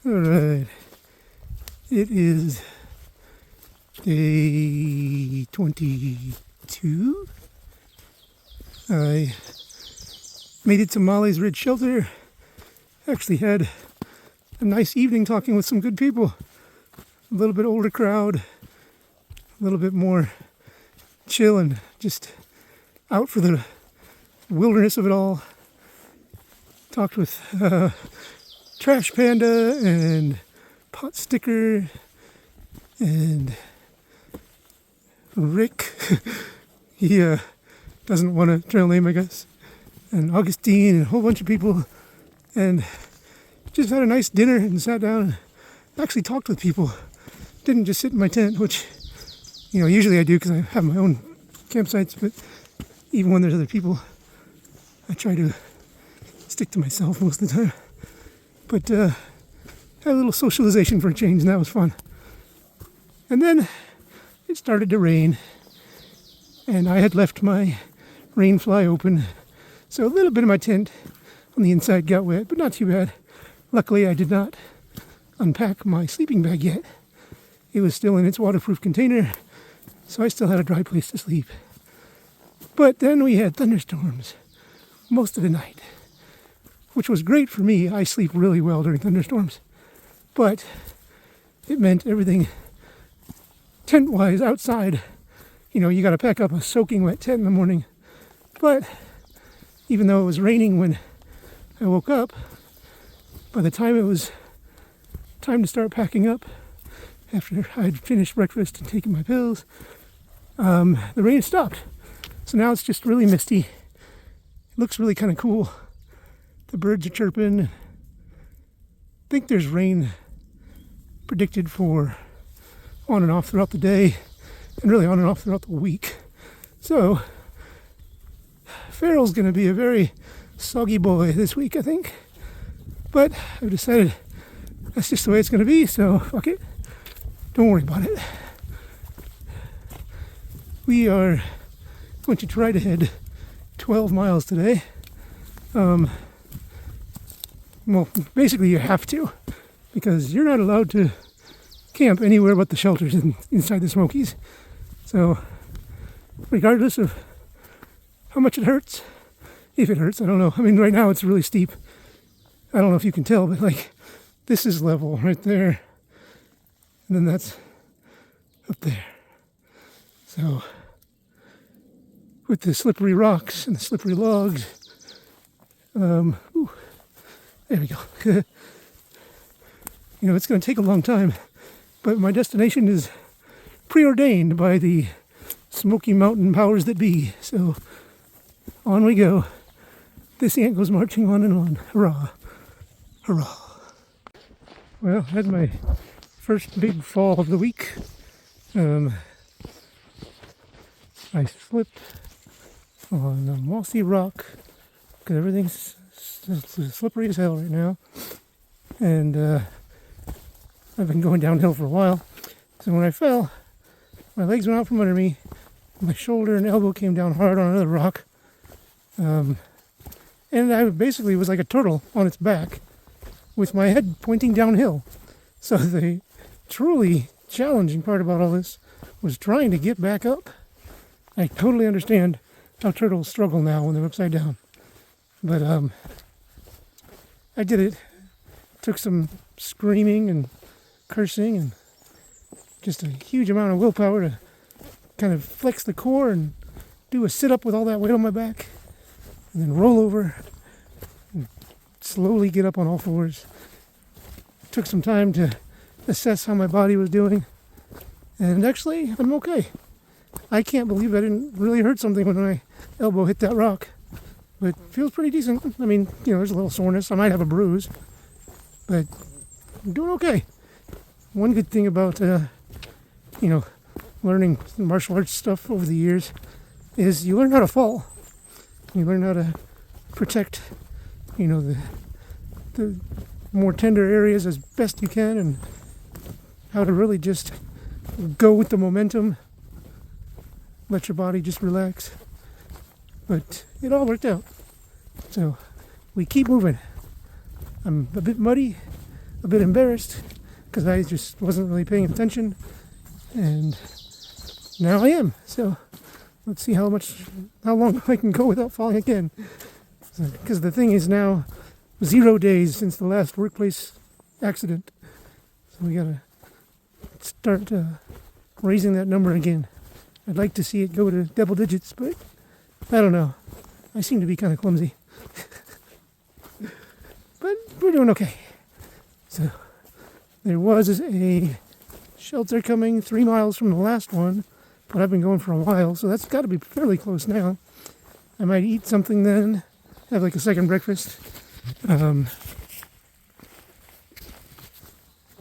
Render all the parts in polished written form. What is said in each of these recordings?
Alright, it is day 22. I made it to Molly's Ridge Shelter. Actually had a nice evening talking with some good people. A little bit older crowd, a little bit more chill and just out for the wilderness of it all. Talked with Trash Panda and Pot Sticker and Rick. He doesn't want a trail name, I guess. And Augustine and a whole bunch of people. And just had a nice dinner and sat down and actually talked with people. Didn't just sit in my tent, which, usually I do because I have my own campsites. But even when there's other people, I try to stick to myself most of the time. But had a little socialization for a change, and that was fun. And then it started to rain, and I had left my rain fly open, so a little bit of my tent on the inside got wet, but not too bad. Luckily, I did not unpack my sleeping bag yet. It was still in its waterproof container, so I still had a dry place to sleep. But then we had thunderstorms most of the night, which was great for me. I sleep really well during thunderstorms. But it meant everything tent-wise outside. You got to pack up a soaking wet tent in the morning. But even though it was raining when I woke up, by the time it was time to start packing up, after I'd finished breakfast and taken my pills, the rain stopped. So now it's just really misty. It looks really kind of cool. The birds are chirping. I think there's rain predicted for on and off throughout the day, and really on and off throughout the week. So, Farrell's going to be a very soggy boy this week, I think. But I've decided that's just the way it's going to be, so fuck it. Don't worry about it. We are going to try to head 12 miles today. Well, basically you have to, because you're not allowed to camp anywhere but the shelters inside the Smokies. So, regardless of how much it hurts, if it hurts, I don't know. I mean, right now it's really steep. I don't know if you can tell, but this is level right there. And then that's up there. So, with the slippery rocks and the slippery logs, there we go. It's going to take a long time, but my destination is preordained by the Smoky Mountain powers that be. So on we go. This ant goes marching on and on. Hurrah. Hurrah. Well, I had my first big fall of the week. I slipped on a mossy rock because everything's slippery as hell right now, and I've been going downhill for a while. So when I fell, my legs went out from under me, my shoulder and elbow came down hard on another rock, and I basically was like a turtle on its back with my head pointing downhill. So the truly challenging part about all this was trying to get back up. I totally understand how turtles struggle now when they're upside down, but I did it. Took some screaming and cursing and just a huge amount of willpower to kind of flex the core and do a sit-up with all that weight on my back, and then roll over and slowly get up on all fours. Took some time to assess how my body was doing, and actually, I'm okay. I can't believe I didn't really hurt something when my elbow hit that rock. But feels pretty decent. I mean, there's a little soreness. I might have a bruise, but I'm doing okay. One good thing about, learning martial arts stuff over the years is you learn how to fall. You learn how to protect, the more tender areas as best you can, and how to really just go with the momentum. Let your body just relax. But it all worked out. So we keep moving. I'm a bit muddy. a bit embarrassed because I just wasn't really paying attention, and now I am. So let's see how long I can go without falling again. Because the thing is now 0 days since the last workplace accident. So we gotta start raising that number again. I'd like to see it go to double digits, but I don't know. I seem to be kind of clumsy. But we're doing okay. So there was a shelter coming 3 miles from the last one, but I've been going for a while, so that's got to be fairly close now. I might eat something then, have like a second breakfast.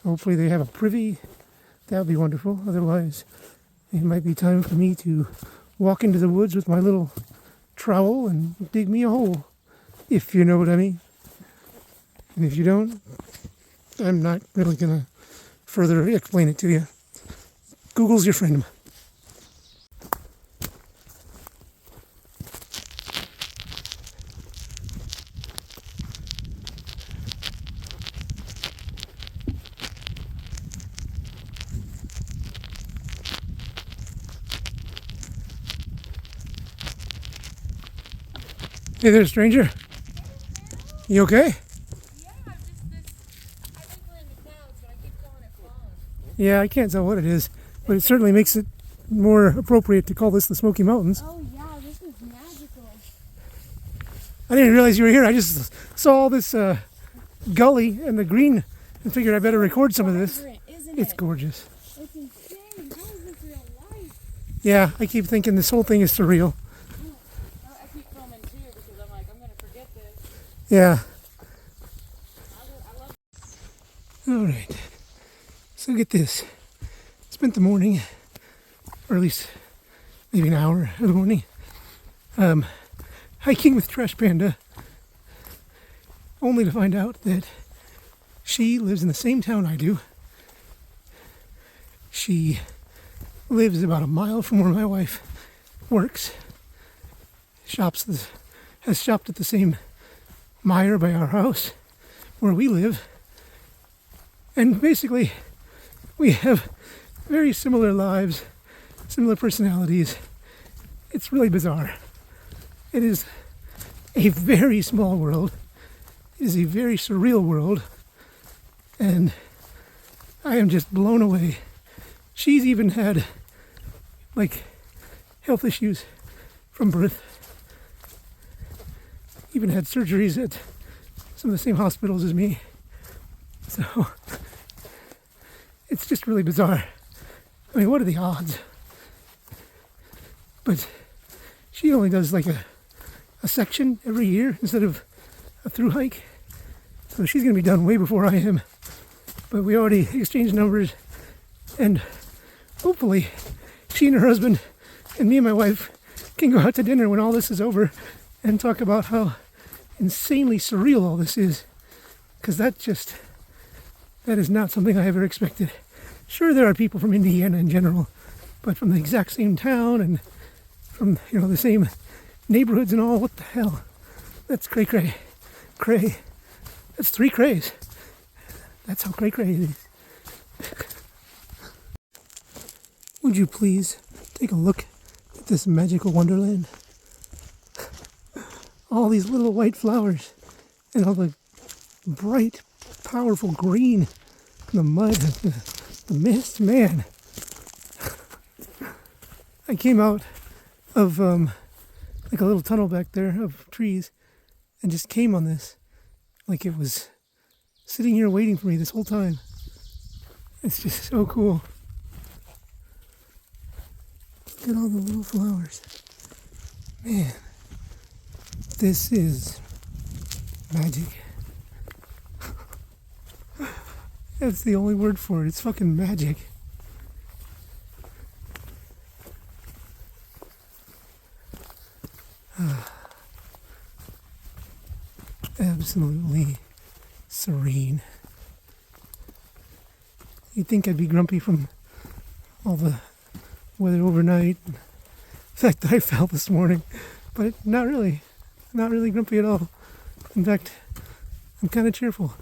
Hopefully they have a privy. That would be wonderful. Otherwise, it might be time for me to walk into the woods with my little trowel and dig me a hole, if you know what I mean. And if you don't, I'm not really going to further explain it to you. Google's your friend. Hey there, stranger. You okay? Yeah, I can't tell what it is, but it certainly makes it more appropriate to call this the Smoky Mountains. Oh yeah, this is magical. I didn't realize you were here. I just saw all this gully and the green and figured I better record some of this. It's gorgeous. It's insane. How is this real life? Yeah, I keep thinking this whole thing is surreal. I keep filming too because I'm like, I'm going to forget this. Yeah. I love All right. So get this. Spent the morning, or at least maybe an hour of the morning, hiking with Trash Panda, only to find out that she lives in the same town I do. She lives about a mile from where my wife works. Has shopped at the same Meijer by our house where we live. And basically, we have very similar lives, similar personalities. It's really bizarre. It is a very small world. It is a very surreal world. And I am just blown away. She's even had, like, health issues from birth. Even had surgeries at some of the same hospitals as me. So it's just really bizarre. I mean, what are the odds? But she only does like a section every year instead of a Thru-Hike. So she's going to be done way before I am. But we already exchanged numbers, and hopefully she and her husband and me and my wife can go out to dinner when all this is over and talk about how insanely surreal all this is. Because that is not something I ever expected. Sure, there are people from Indiana in general, but from the exact same town and from, the same neighborhoods and all, what the hell? That's cray. That's 3 crays. That's how cray it is. Would you please take a look at this magical wonderland? All these little white flowers and all the bright, powerful green, the mud, the mist, man. I came out of like a little tunnel back there of trees and just came on this like it was sitting here waiting for me this whole time. It's just so cool. Look at all the little flowers. Man, this is magic. That's the only word for it. It's fucking magic. Absolutely serene. You'd think I'd be grumpy from all the weather overnight, the fact that I fell this morning, but not really. Not really grumpy at all. In fact, I'm kind of cheerful.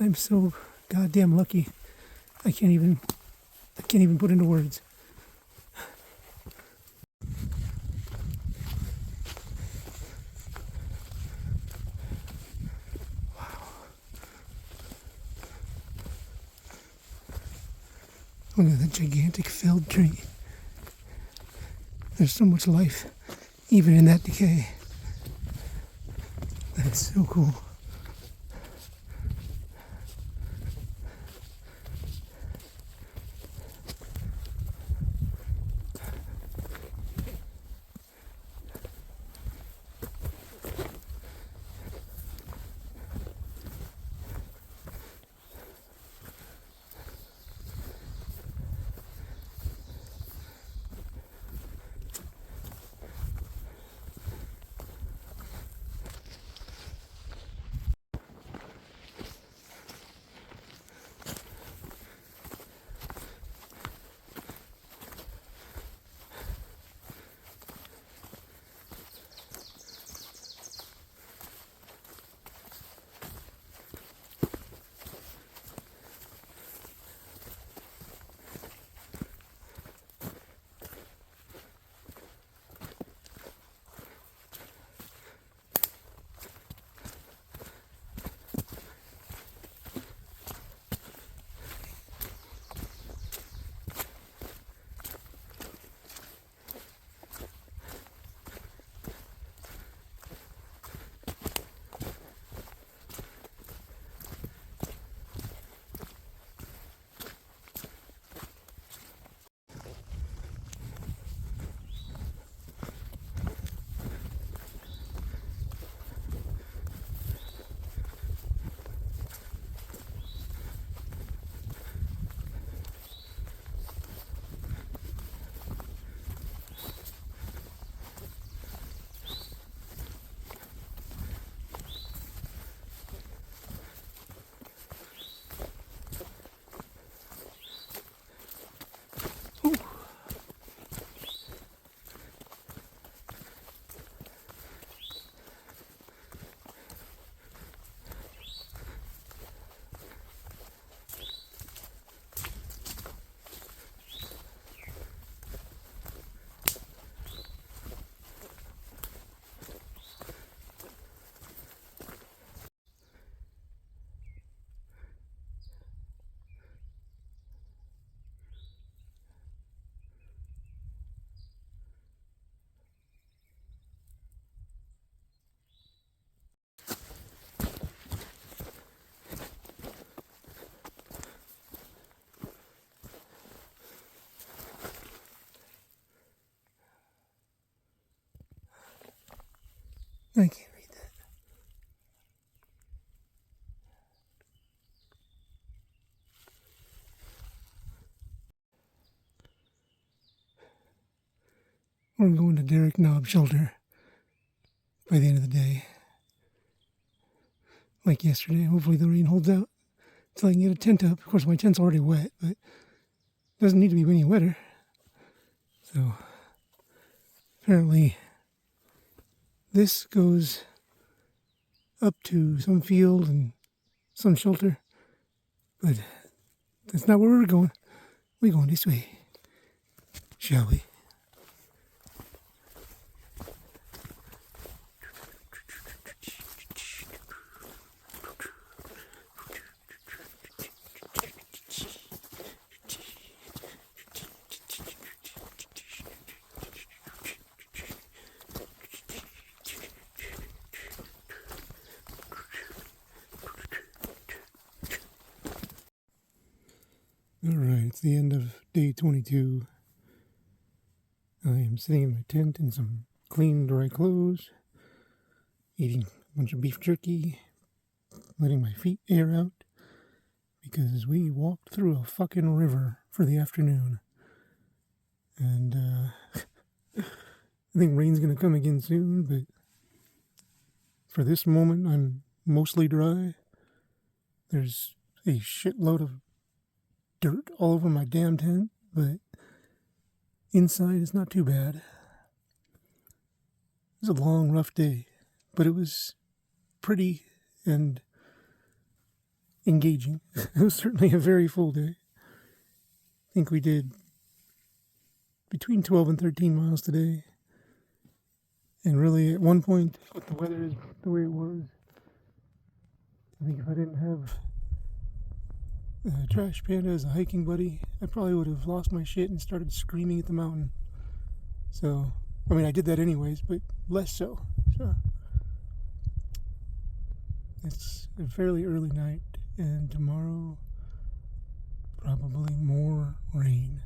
I'm so goddamn lucky. I can't even put into words. Look at that gigantic felled tree. There's so much life, even in that decay. That's so cool. I can't read that. We're going to Derek Knob Shelter by the end of the day. Like yesterday, hopefully the rain holds out until I can get a tent up. Of course, my tent's already wet, but it doesn't need to be any wetter. So, apparently, this goes up to some field and some shelter, but that's not where we're going. We're going this way, shall we? Alright, it's the end of day 22. I am sitting in my tent in some clean, dry clothes, eating a bunch of beef jerky, letting my feet air out, because we walked through a fucking river for the afternoon. And, I think rain's gonna come again soon, but for this moment, I'm mostly dry. There's a shitload of dirt all over my damn tent, but inside it's not too bad. It was a long, rough day, but it was pretty and engaging. It was certainly a very full day. I think we did between 12 and 13 miles today. And really, at one point, with the weather is the way it was, I think if I didn't have Trash Panda as a hiking buddy, I probably would have lost my shit and started screaming at the mountain. So, I mean, I did that anyways, but less so. So, it's a fairly early night, and tomorrow, probably more rain.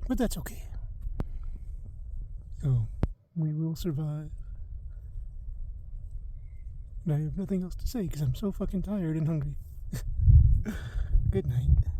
But that's okay. So, we will survive. And I have nothing else to say because I'm so fucking tired and hungry. Good night.